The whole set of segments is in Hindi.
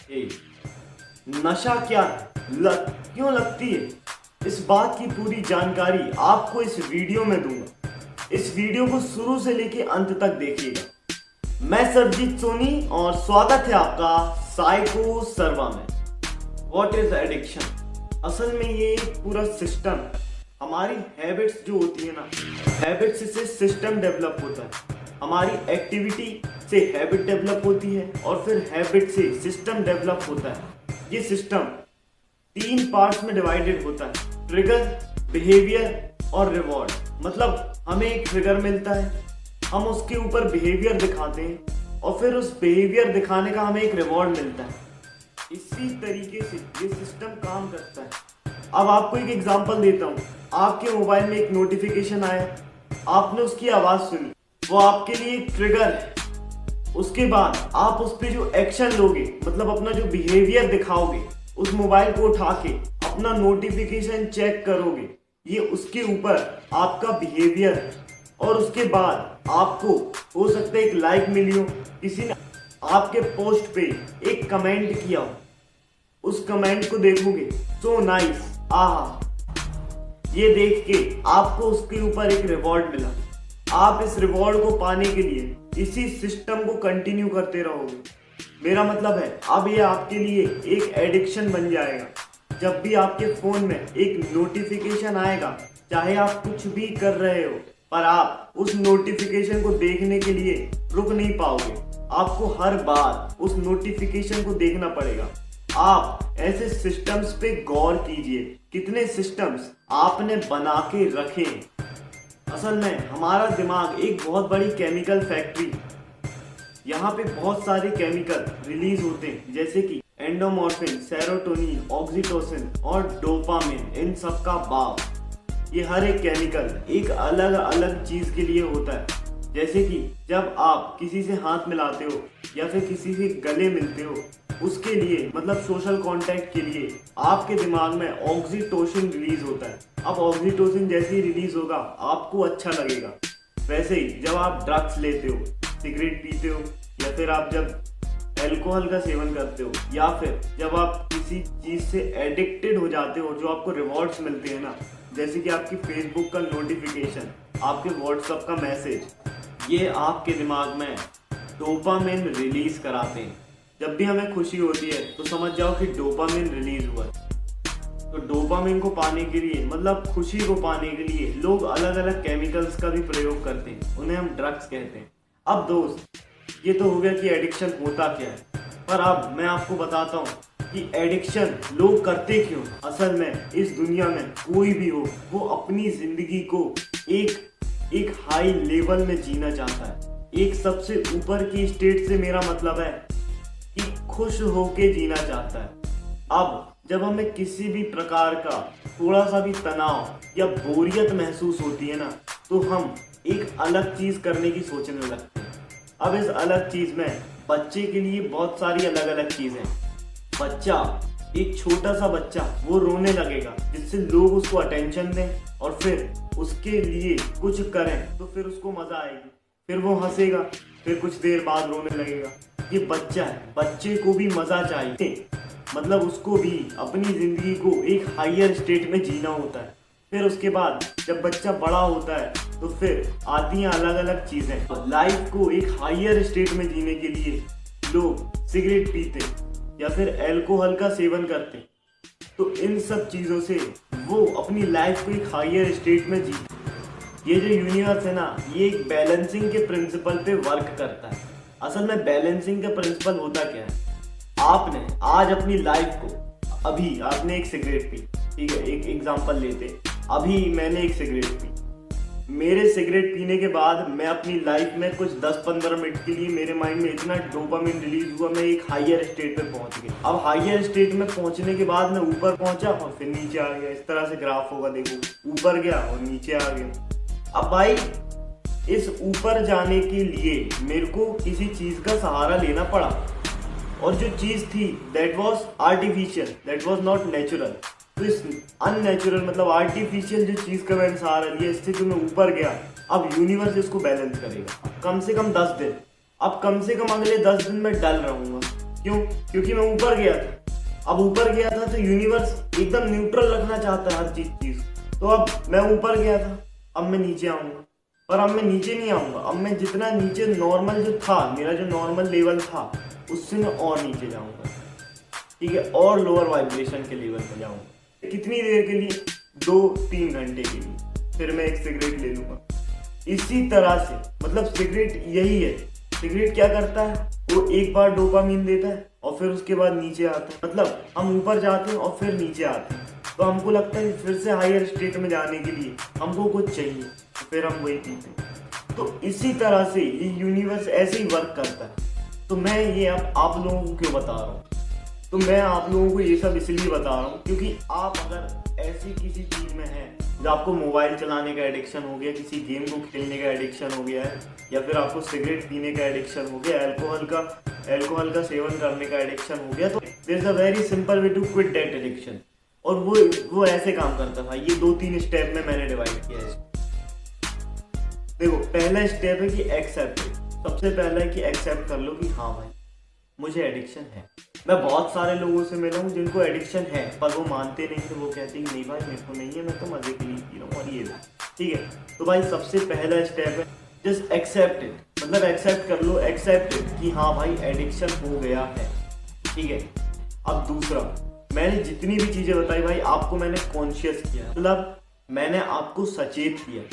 ए, नशा क्या है, लत क्यों लगती है, इस बात की पूरी जानकारी आपको इस वीडियो में दूंगा। इस वीडियो को शुरू से लेके अंत तक देखिएगा। मैं सरजीत सोनी और स्वागत है आपका साइको सर्वा में। What is addiction? असल में ये पूरा सिस्टम, हमारी हैबिट्स जो होती है ना, हैबिट्स से सिस्टम डेवलप होता है। हमारी एक्टिविटी से हैबिट डेवलप होती है और फिर हैबिट से सिस्टम डेवलप होता है। ये सिस्टम 3 पार्ट्स में डिवाइडेड होता है: ट्रिगर, बिहेवियर और रिवॉर्ड। मतलब हमें एक ट्रिगर मिलता है, हम उसके ऊपर बिहेवियर दिखाते हैं और फिर उस बिहेवियर दिखाने का हमें एक रिवॉर्ड मिलता है। इसी तरीके से ये सिस्टम काम करता है। अब आपको एक एग्जांपल देता हूँ। आपके मोबाइल में एक नोटिफिकेशन आया, आपने उसकी आवाज सुनी, वो आपके लिए एक ट्रिगर है। उसके बाद आप उस पर जो एक्शन लोगे, मतलब अपना जो बिहेवियर दिखाओगे, उस मोबाइल को उठा के अपना नोटिफिकेशन चेक करोगे, ये उसके ऊपर आपका बिहेवियर है। और उसके बाद आपको हो सकता है एक लाइक मिली हो, किसी ने आपके पोस्ट पे एक कमेंट किया हो, उस कमेंट को देखोगे, सो नाइस, आहा, ये देख के आपको उसके ऊपर एक रिवॉर्ड मिला। आप इस रिवॉर्ड को पाने के लिए इसी सिस्टम को कंटिन्यू करते रहोगे। मेरा मतलब है अब ये आपके लिए एक एडिक्शन बन जाएगा। जब भी आपके फोन में एक नोटिफिकेशन आएगा, चाहे आप कुछ भी कर रहे हो, पर आप उस नोटिफिकेशन को देखने के लिए रुक नहीं पाओगे। आपको हर बार उस नोटिफिकेशन को देखना पड़ेगा। आप ऐसे सिस्टम्स पे गौर कीजिए, कितने सिस्टम्स आपने बना के रखे हैं। असल में हमारा दिमाग एक बहुत बड़ी केमिकल फैक्ट्री, यहाँ पे बहुत सारे केमिकल रिलीज होते हैं, जैसे कि एंडोमॉर्फिन, सेरोटोनिन, ऑक्सीटोसिन और डोपामिन। इन सब का बाप, ये हर एक केमिकल एक अलग अलग चीज के लिए होता है। जैसे कि जब आप किसी से हाथ मिलाते हो या फिर किसी से गले मिलते हो, उसके लिए मतलब सोशल कांटेक्ट के लिए आपके दिमाग में ऑक्सीटोसिन रिलीज होता है। अब ऑक्सीटोसिन जैसे ही रिलीज होगा आपको अच्छा लगेगा। वैसे ही जब आप ड्रग्स लेते हो, सिगरेट पीते हो, या फिर आप जब अल्कोहल का सेवन करते हो, या फिर जब आप किसी चीज से एडिक्टेड हो जाते हो, जो आपको रिवॉर्ड्स मिलते हैं ना, जैसे कि आपकी फेसबुक का नोटिफिकेशन, आपके व्हाट्सएप का मैसेज, ये आपके दिमाग में डोपामिन रिलीज कराते हैं। जब भी हमें खुशी होती है तो समझ जाओ कि डोपामिन रिलीज हुआ है। तो डोपामिन को पाने के लिए, मतलब खुशी को पाने के लिए, लोग अलग अलग केमिकल्स का भी प्रयोग करते हैं, उन्हें हम ड्रग्स कहते हैं। अब दोस्त, ये तो हो गया कि एडिक्शन होता क्या है, पर अब मैं आपको बताता हूँ कि एडिक्शन लोग करते क्यों। असल में इस दुनिया में कोई भी हो, वो अपनी जिंदगी को एक हाई लेवल में जीना चाहता है। एक सबसे ऊपर की स्टेट से मेरा मतलब है कि खुश होके जीना चाहता है। अब जब हमें किसी भी प्रकार का थोड़ा सा भी तनाव या बोरियत महसूस होती है ना, तो हम एक अलग चीज करने की सोचने लगते हैं। अब इस अलग चीज में बच्चे के लिए बहुत सारी अलग अलग चीजें। बच्चा, एक छोटा सा बच्चा, वो रोने लगेगा, जिससे लोग उसको अटेंशन दें और फिर उसके लिए कुछ करें तो फिर उसको मजा आएगी, फिर वो हंसेगा, फिर कुछ देर बाद रोने लगेगा। ये बच्चा है, बच्चे को भी मजा चाहिए, मतलब उसको भी अपनी जिंदगी को एक हायर स्टेट में जीना होता है। फिर उसके बाद जब बच्चा बड़ा होता है तो फिर आती हैं अलग अलग चीजें। लाइफ को एक हायर स्टेट में जीने के लिए लोग सिगरेट पीते या फिर अल्कोहल का सेवन करते। तो इन सब चीजों से वो अपनी लाइफ को एक हायर स्टेट में जीते। ये जो यूनिवर्स है ना, ये एक बैलेंसिंग के प्रिंसिपल पे वर्क करता है। असल में बैलेंसिंग का प्रिंसिपल होता क्या है? आपने आज अपनी लाइफ को, अभी आपने एक सिगरेट पी, ठीक है, एक एग्जांपल लेते, अभी मैंने एक सिगरेट पी। मेरे सिगरेट पीने के बाद मैं अपनी लाइफ में कुछ 10-15 मिनट के लिए मेरे माइंड में इतना डोपामिन रिलीज हुआ, मैं एक हायर स्टेट पे पहुंच गया। अब हायर स्टेट में पहुंचने के बाद मैं ऊपर पहुंचा और फिर नीचे आ गया। इस तरह से ग्राफ होगा, देखो, ऊपर गया और नीचे आ गया। अब भाई, इस ऊपर जाने के लिए मेरे को किसी चीज का सहारा लेना पड़ा, और जो चीज थी that was artificial, that was not natural. तो इस अननेचुरल, मतलब आर्टिफिशियल जो चीज का मैंने सहारा लिया, इससे जो मैं ऊपर गया, अब यूनिवर्स इसको बैलेंस करेगा। कम से कम 10 दिन, अब कम से कम अगले 10 दिन मैं डल रहूंगा, क्यों? क्योंकि मैं ऊपर गया था। अब ऊपर गया था तो यूनिवर्स एकदम न्यूट्रल रखना चाहता है हर चीज। तो अब मैं ऊपर गया था, अब मैं नीचे आऊंगा, पर अब मैं नीचे नहीं आऊंगा। अब मैं जितना नीचे नॉर्मल जो था, मेरा जो नॉर्मल लेवल था, उससे मैं और नीचे जाऊंगा, ठीक है, और लोअर वाइब्रेशन के लेवल पे जाऊंगा। कितनी देर के लिए? 2-3 घंटे के लिए। फिर मैं एक सिगरेट ले लूंगा। इसी तरह से मतलब सिगरेट यही है। सिगरेट क्या करता है? वो एक बार डोपामीन देता है और फिर उसके बाद नीचे आता है। मतलब हम ऊपर जाते हैं और फिर नीचे आते हैं, तो हमको लगता है फिर से हायर स्टेट में जाने के लिए हमको कुछ चाहिए, तो फिर हम वही पीते हैं। तो इसी तरह से ये यूनिवर्स ऐसे ही वर्क करता है। तो मैं ये अब आप लोगों को क्यों बता रहा हूँ? तो मैं आप लोगों को ये सब इसलिए बता रहा हूँ क्योंकि आप अगर ऐसी किसी चीज में हैं जो आपको मोबाइल चलाने का एडिक्शन हो गया, किसी गेम को खेलने का एडिक्शन हो गया है, या फिर आपको सिगरेट पीने का एडिक्शन हो गया, अल्कोहल का सेवन करने का एडिक्शन हो गया, तो there is a very simple way to quit that addiction. और वो ऐसे काम करता था। ये 2-3 स्टेप में मैंने डिवाइड किया है। देखो, पहला स्टेप है कि एक्सेप्ट। सबसे पहला है कि एक्सेप्ट कर लो कि हाँ भाई मुझे एडिक्शन है। मैं बहुत सारे लोगों से मिला हूँ जिनको एडिक्शन है, पर वो मानते नहीं थे। वो कहते हैं नहीं भाई मेरे को नहीं है, मैं तो मजे के लिए पी रहा हूँ और ये ठीक है। तो भाई सबसे पहला स्टेप है जस्ट एक्सेप्ट इट। मतलब एक्सेप्ट कर लो, एक्सेप्ट इट कि हाँ भाई एडिक्शन हो गया है, ठीक है। अब दूसरा, मैंने जितनी भी चीजें बताई भाई आपको मैंने कॉन्शियस किया, मतलब मैंने आपको सचेत किया।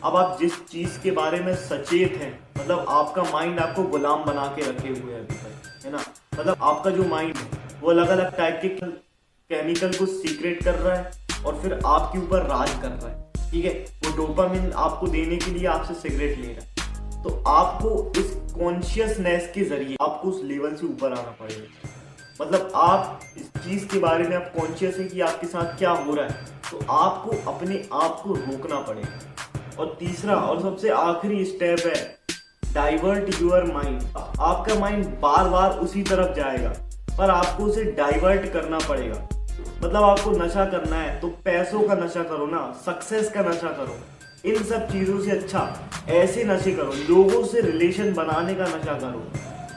अब आप जिस चीज के बारे में सचेत हैं, मतलब आपका माइंड आपको गुलाम बना के रखे हुए है अभी तक, है ना। मतलब आपका जो माइंड है वो अलग अलग टाइप के केमिकल को सीक्रेट कर रहा है और फिर आपके ऊपर राज कर रहा है, ठीक है। वो डोपामिन आपको देने के लिए आपसे सिगरेट ले रहा है। तो आपको इस कॉन्शियसनेस के जरिए आपको उस लेवल से ऊपर आना पड़ेगा। मतलब आप इस चीज के बारे में आप कॉन्शियस है कि आपके साथ क्या हो रहा है, तो आपको अपने आप को रोकना पड़ेगा। और तीसरा और सबसे आखिरी स्टेप है डाइवर्ट योर माइंड। आपका माइंड बार बार उसी तरफ जाएगा, पर आपको उसे डाइवर्ट करना पड़ेगा। मतलब आपको नशा करना है तो पैसों का नशा करो ना, सक्सेस का नशा करो। इन सब चीजों से अच्छा ऐसे नशे करो, लोगों से रिलेशन बनाने का नशा करो।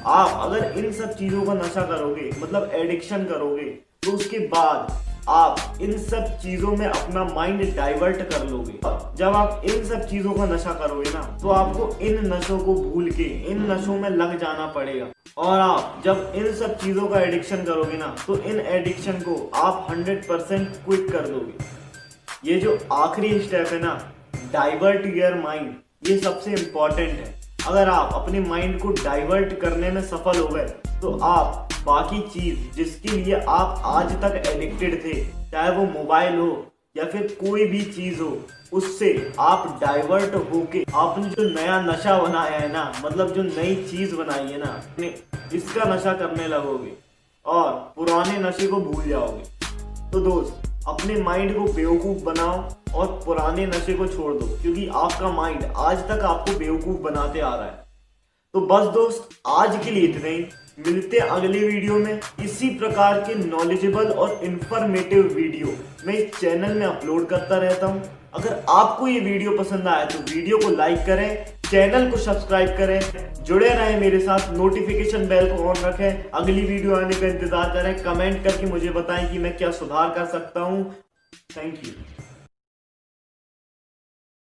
आप अगर इन सब चीजों का नशा करोगे, मतलब एडिक्शन करोगे, तो उसके बाद आप इन सब चीजों में अपना माइंड डाइवर्ट कर लोगे। जब आप इन सब चीजों का नशा करोगे ना, तो आपको इन नशों को भूल के इन नशों में लग जाना पड़ेगा। और आप जब इन सब चीजों का एडिक्शन करोगे ना, तो इन एडिक्शन को आप 100% क्विट कर दोगे। ये जो आखिरी स्टेप है ना, डाइवर्ट योर माइंड, ये सबसे इंपॉर्टेंट है। अगर आप अपने माइंड को डाइवर्ट करने में सफल हो गए, तो आप बाकी चीज जिसके लिए आप आज तक एडिक्टेड थे, चाहे वो मोबाइल हो या फिर कोई भी चीज हो, उससे आप डाइवर्ट होके आपने जो नया नशा बनाया है ना, मतलब जो नई चीज बनाई है ना, इसका नशा करने लगोगे और पुराने नशे को भूल जाओगे। तो दोस्त, अपने माइंड को बेवकूफ बनाओ और पुराने नशे को छोड़ दो, क्योंकि आपका माइंड आज तक आपको बेवकूफ बनाते आ रहा है। तो बस दोस्त, आज के लिए इतना ही। मिलते हैं अगले वीडियो में। इसी प्रकार के नॉलेजेबल और इंफॉर्मेटिव वीडियो मैं इस चैनल में अपलोड करता रहता हूं। अगर आपको ये वीडियो पसंद आया तो वीडियो को लाइक करें, चैनल को सब्सक्राइब करें, जुड़े रहें मेरे साथ, नोटिफिकेशन बेल को ऑन रखें, अगली वीडियो आने का इंतजार करें, कमेंट करके मुझे बताएं कि मैं क्या सुधार कर सकता हूं। Thank you.